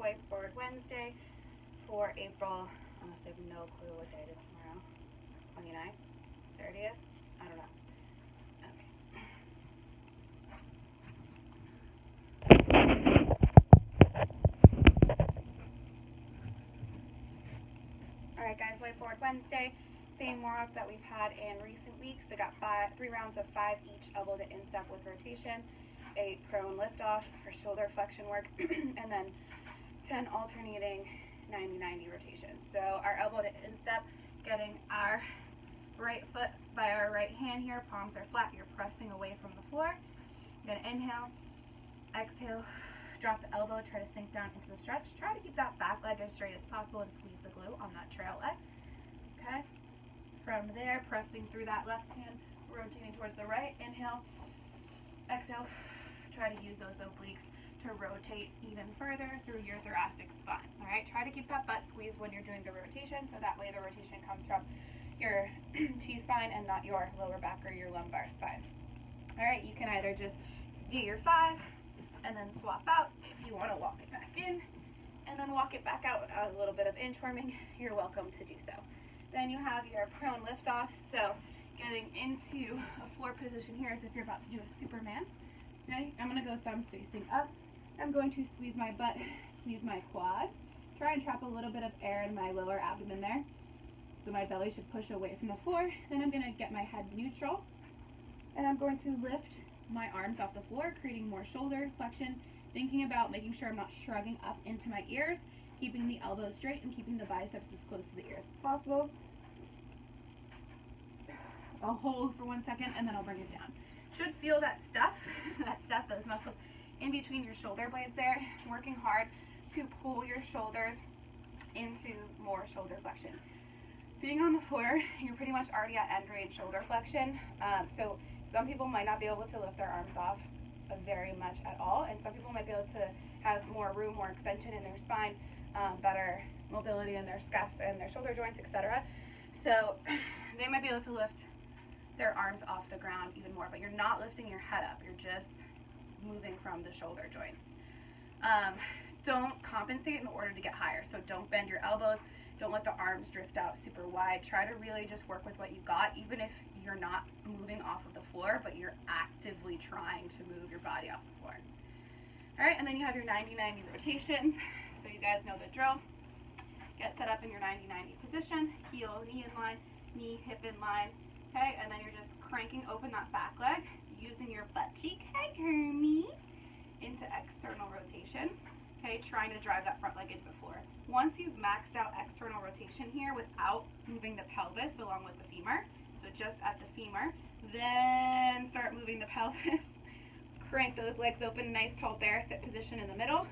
Whiteboard Wednesday for April, I honestly have no clue what day it is tomorrow. 29th? 30th? I don't know. Alright guys, Whiteboard Wednesday, same warm-up that we've had in recent weeks. I got 3 rounds of 5 each elbow to instep with rotation, 8 prone lift-offs for shoulder flexion work, and then 10 alternating 90-90 rotations. So our elbow to instep, getting our right foot by our right hand here, palms are flat, you're pressing away from the floor. You're gonna inhale, exhale, drop the elbow, try to sink down into the stretch. Try to keep that back leg as straight as possible and squeeze the glute on that trail leg. Okay? From there, pressing through that left hand, rotating towards the right. Inhale, exhale. Try to use those obliques to rotate even further through your thoracic spine. All right? Try to keep that butt squeezed when you're doing the rotation, so that way the rotation comes from your T-spine and not your lower back or your lumbar spine. All right? You can either just do your 5 and then swap out. If you want to walk it back in and then walk it back out without a little bit of inchworming, you're welcome to do so. Then you have your prone lift off. So getting into a floor position here as if you're about to do a Superman. Okay, I'm going to go thumbs facing up. I'm going to squeeze my butt, squeeze my quads. Try and trap a little bit of air in my lower abdomen there. So my belly should push away from the floor. Then I'm going to get my head neutral. And I'm going to lift my arms off the floor, creating more shoulder flexion, thinking about making sure I'm not shrugging up into my ears, keeping the elbows straight and keeping the biceps as close to the ears as possible. I'll hold for 1 second and then I'll bring it down. Should feel that stuff, those muscles in between your shoulder blades there, working hard to pull your shoulders into more shoulder flexion. Being on the floor, you're pretty much already at end range shoulder flexion. So some people might not be able to lift their arms off very much at all, and some people might be able to have more room, more extension in their spine, better mobility in their scaps and their shoulder joints, etc. So they might be able to lift their arms off the ground even more, but you're not lifting your head up, you're just moving from the shoulder joints. Don't compensate in order to get higher, so don't bend your elbows, don't let the arms drift out super wide. Try to really just work with what you got, even if you're not moving off of the floor, but you're actively trying to move your body off the floor. All right, and then you have your 90-90 rotations. So you guys know the drill. Get set up in your 90-90 position, heel, knee in line, knee, hip in line. Okay, and then you're just cranking open that back leg, using your butt cheek, hey Hermie, into external rotation. Okay, trying to drive that front leg into the floor. Once you've maxed out external rotation here without moving the pelvis along with the femur, so just at the femur, then start moving the pelvis. Crank those legs open, nice tall bear sit position in the middle.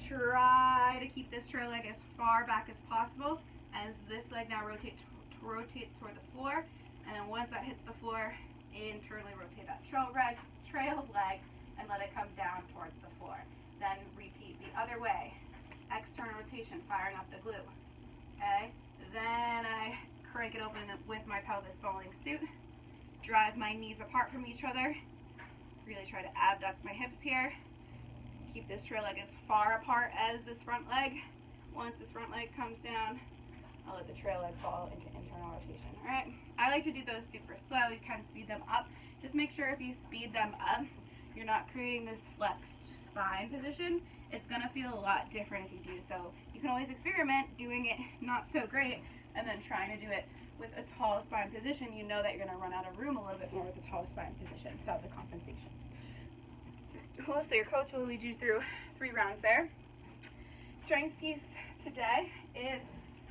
Try to keep this trail leg as far back as possible as this leg now rotates toward the floor. And then once that hits the floor, internally rotate that trail leg and let it come down towards the floor. Then repeat the other way. External rotation, firing up the glute. Okay? Then I crank it open with my pelvis following suit. Drive my knees apart from each other. Really try to abduct my hips here. Keep this trail leg as far apart as this front leg. Once this front leg comes down, I'll let the trail leg fall into internal rotation. All right? I like to do those super slow. You can speed them up. Just make sure if you speed them up, you're not creating this flexed spine position. It's going to feel a lot different if you do. So you can always experiment doing it not so great and then trying to do it with a tall spine position. You know that you're going to run out of room a little bit more with a tall spine position without the compensation. Cool. So your coach will lead you through 3 rounds there. Strength piece today is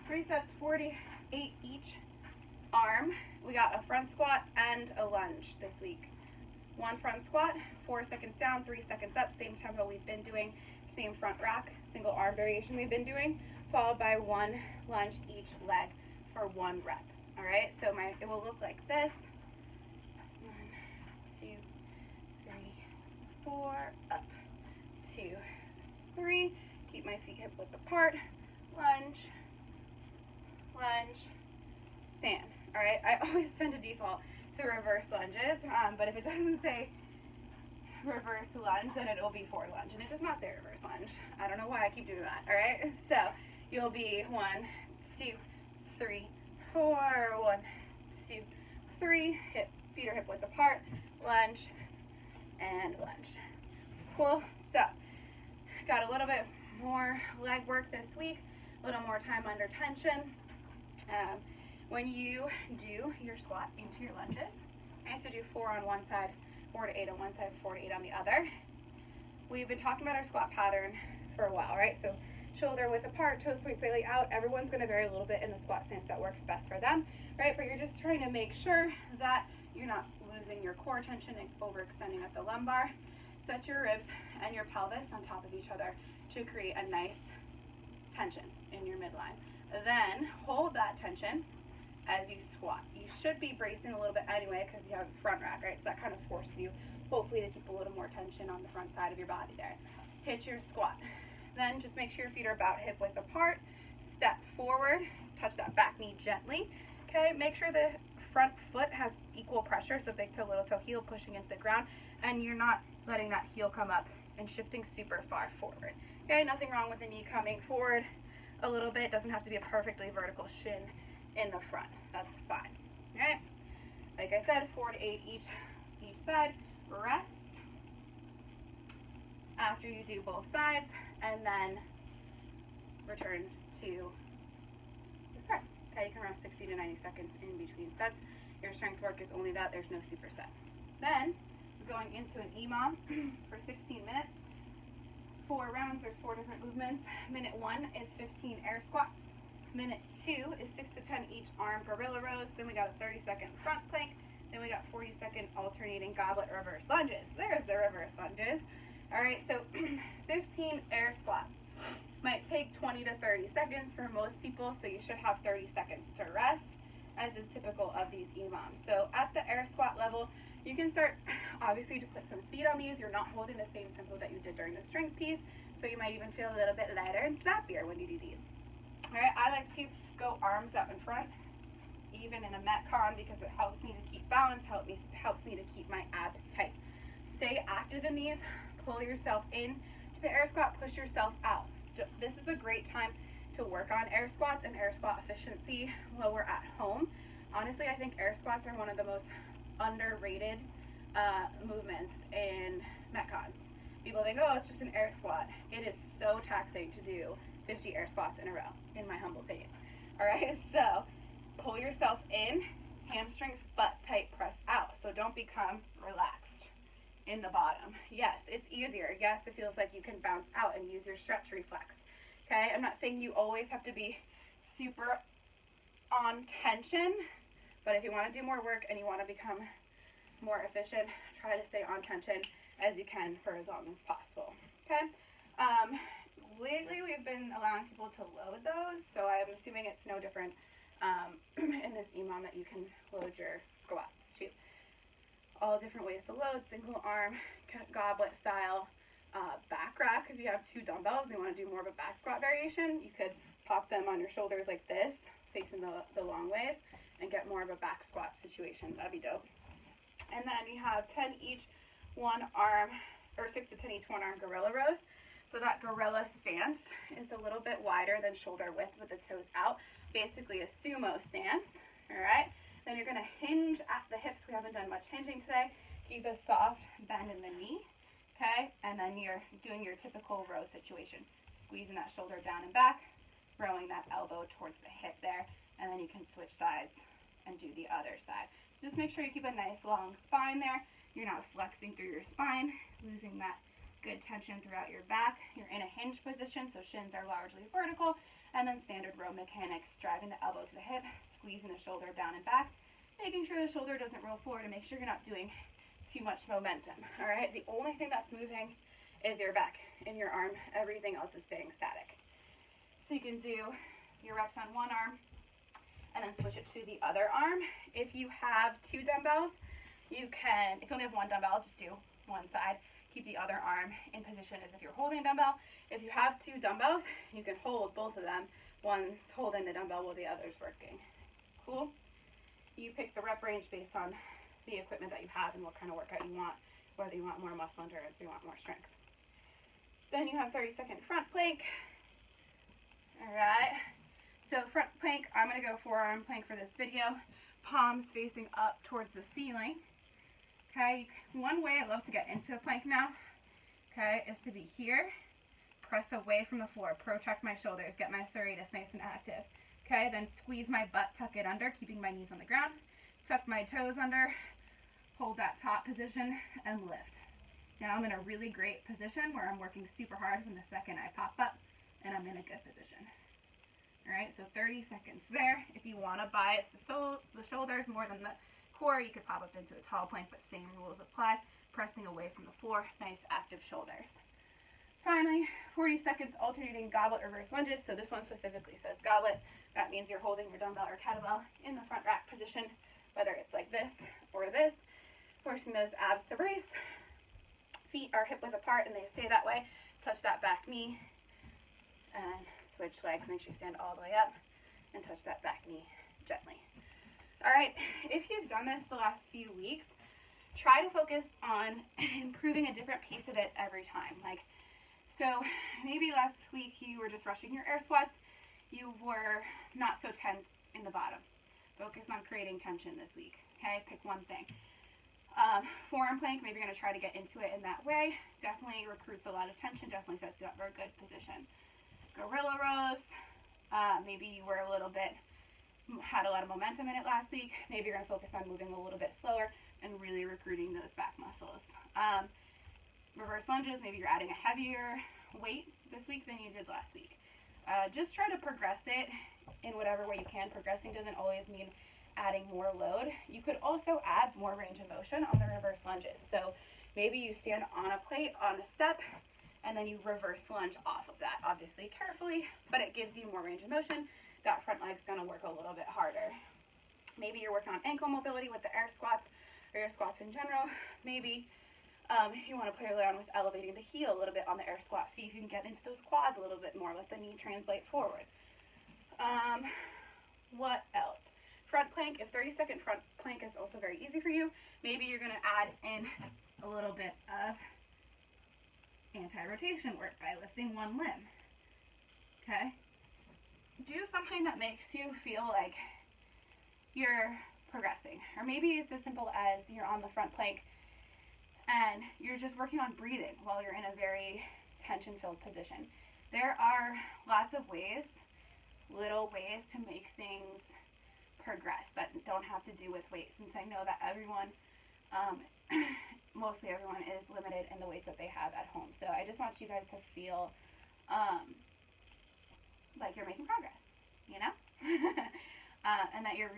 3 sets, 48 each arm. We got a front squat and a lunge this week. 1 front squat, 4 seconds down, 3 seconds up, same tempo we've been doing, same front rack, single arm variation we've been doing, followed by 1 lunge each leg for 1 rep. All right, so it will look like this. 1, 2, 3, 4, up, 2, 3. Keep my feet hip width apart. Lunge, lunge, stand. All right, I always tend to default to reverse lunges, but if it doesn't say reverse lunge, then it will be forward lunge. And it does not say reverse lunge. I don't know why I keep doing that, all right? So you'll be 1, 2, 3, 4, 1, 2, 3, feet are hip width apart, lunge, and lunge. Cool, so got a little bit more leg work this week, a little more time under tension. When you do your squat into your lunges, okay, so do 4 on one side, 4 to 8 on one side, 4 to 8 on the other. We've been talking about our squat pattern for a while, right? So shoulder width apart, toes point slightly out. Everyone's going to vary a little bit in the squat stance that works best for them, right? But you're just trying to make sure that you're not losing your core tension and overextending at the lumbar. Set your ribs and your pelvis on top of each other to create a nice tension in your midline. Then hold that tension as you squat. You should be bracing a little bit anyway because you have front rack, right? So that kind of forces you, hopefully, to keep a little more tension on the front side of your body there. Hit your squat. Then just make sure your feet are about hip width apart. Step forward, touch that back knee gently. Okay, make sure the front foot has equal pressure, so big toe, little toe, heel pushing into the ground, and you're not letting that heel come up and shifting super far forward. Okay, nothing wrong with the knee coming forward a little bit. It doesn't have to be a perfectly vertical shin in the front. That's fine. All right, like I said, 4 to 8 each side. Rest after you do both sides, and then return to the start. Okay, you can rest 60 to 90 seconds in between sets. Your strength work is only that. There's no superset. Then we're going into an EMOM for 16 minutes. 4 rounds, there's 4 different movements. Minute 1 is 15 air squats. Minute 2 is 6 to 10 each arm gorilla rows. Then we got a 30-second front plank. Then we got 40-second alternating goblet reverse lunges. There's the reverse lunges. All right, so 15 air squats. Might take 20 to 30 seconds for most people, so you should have 30 seconds to rest, as is typical of these EMOMs. So at the air squat level, you can start, obviously, to put some speed on these. You're not holding the same tempo that you did during the strength piece, so you might even feel a little bit lighter and snappier when you do these. All right, I like to go arms up in front, even in a Metcon, because it helps me to keep balance, helps me to keep my abs tight. Stay active in these. Pull yourself in to the air squat, push yourself out. This is a great time to work on air squats and air squat efficiency while we're at home. Honestly, I think air squats are one of the most underrated movements in Metcons. People think, oh, it's just an air squat. It is so taxing to do 50 air squats in a row, in my humble opinion. All right, so pull yourself in, hamstrings, butt tight, press out. So don't become relaxed in the bottom. Yes, it's easier. Yes, it feels like you can bounce out and use your stretch reflex. Okay, I'm not saying you always have to be super on tension, but if you want to do more work and you want to become more efficient, try to stay on tension as you can for as long as possible. Okay, lately we've been allowing people to load those, so I'm assuming it's no different in this EMOM that you can load your squats too. All different ways to load: single arm, goblet style, back rack. If you have 2 dumbbells and you want to do more of a back squat variation, you could pop them on your shoulders like this, facing the long ways, and get more of a back squat situation. That'd be dope. And then you have 10 each one arm, or 6 to 10 each one arm gorilla rows. So that gorilla stance is a little bit wider than shoulder width with the toes out, basically a sumo stance. All right. Then you're going to hinge at the hips. We haven't done much hinging today. Keep a soft bend in the knee, okay? And then you're doing your typical row situation, squeezing that shoulder down and back, rowing that elbow towards the hip there, and then you can switch sides and do the other side. So just make sure you keep a nice long spine there. You're not flexing through your spine, losing that good tension throughout your back. You're in a hinge position, so shins are largely vertical, and then standard row mechanics, driving the elbow to the hip, squeezing the shoulder down and back, making sure the shoulder doesn't roll forward, and make sure you're not doing too much momentum. All right, the only thing that's moving is your back and your arm. Everything else is staying static. So you can do your reps on one arm and then switch it to the other arm. If you have 2 dumbbells, you can, if you only have 1 dumbbell, just do one side. Keep the other arm in position as if you're holding a dumbbell. If you have 2 dumbbells, you can hold both of them. One's holding the dumbbell while the other's working. Cool? You pick the rep range based on the equipment that you have and what kind of workout you want. whether you want more muscle endurance or you want more strength. Then you have 30-second front plank. All right. So front plank, I'm going to go forearm plank for this video. Palms facing up towards the ceiling. Okay. One way I love to get into a plank now, okay, is to be here. Press away from the floor. Protract my shoulders. Get my serratus nice and active. Okay. Then squeeze my butt. Tuck it under, keeping my knees on the ground. Tuck my toes under. Hold that top position and lift. Now I'm in a really great position where I'm working super hard from the second I pop up and I'm in a good position. All right, so 30 seconds there. If you want to bias the shoulders more than the core, you could pop up into a tall plank, but same rules apply. Pressing away from the floor, nice active shoulders. Finally, 40 seconds alternating goblet reverse lunges. So this one specifically says goblet. That means you're holding your dumbbell or kettlebell in the front rack position, whether it's like this or this. Forcing those abs to brace. Feet are hip width apart and they stay that way. Touch that back knee and switch legs. Make sure you stand all the way up and touch that back knee gently. All right, if you've done this the last few weeks, try to focus on improving a different piece of it every time. So maybe last week you were just rushing your air squats. You were not so tense in the bottom. Focus on creating tension this week. Okay, pick one thing. Forearm plank, maybe you're going to try to get into it in that way. Definitely recruits a lot of tension, definitely sets you up for a good position. Gorilla rows, maybe you were had a lot of momentum in it last week. Maybe you're going to focus on moving a little bit slower and really recruiting those back muscles. Reverse lunges, maybe you're adding a heavier weight this week than you did last week. Just try to progress it in whatever way you can. Progressing doesn't always mean adding more load. You could also add more range of motion on the reverse lunges. So maybe you stand on a plate, on a step, and then you reverse lunge off of that. Obviously carefully, but it gives you more range of motion. That front leg's gonna work a little bit harder. Maybe you're working on ankle mobility with the air squats or your squats in general. Maybe you wanna play around with elevating the heel a little bit on the air squat. See if you can get into those quads a little bit more, let the knee translate forward. What else? Front plank, if 30-second front plank is also very easy for you, maybe you're going to add in a little bit of anti-rotation work by lifting one limb. Okay? Do something that makes you feel like you're progressing. Or maybe it's as simple as you're on the front plank and you're just working on breathing while you're in a very tension-filled position. There are lots of ways, little ways to make things progress that don't have to do with weight, since I know that everyone, mostly everyone, is limited in the weights that they have at home. So I just want you guys to feel like you're making progress, you know? And that you're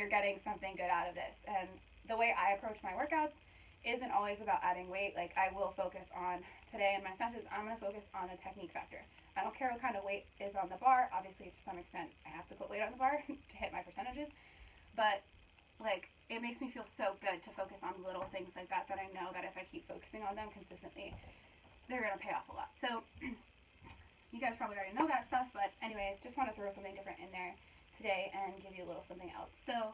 getting something good out of this. And the way I approach my workouts isn't always about adding weight. Like, I will focus on, today in my sessions, I'm going to focus on a technique factor. I don't care what kind of weight is on the bar. Obviously, to some extent, I have to put weight on the bar to hit my percentages. But, it makes me feel so good to focus on little things like that I know that if I keep focusing on them consistently, they're going to pay off a lot. So, you guys probably already know that stuff. But anyways, just want to throw something different in there today and give you a little something else. So,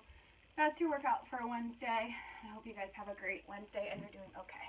that's your workout for Wednesday. I hope you guys have a great Wednesday and you're doing okay.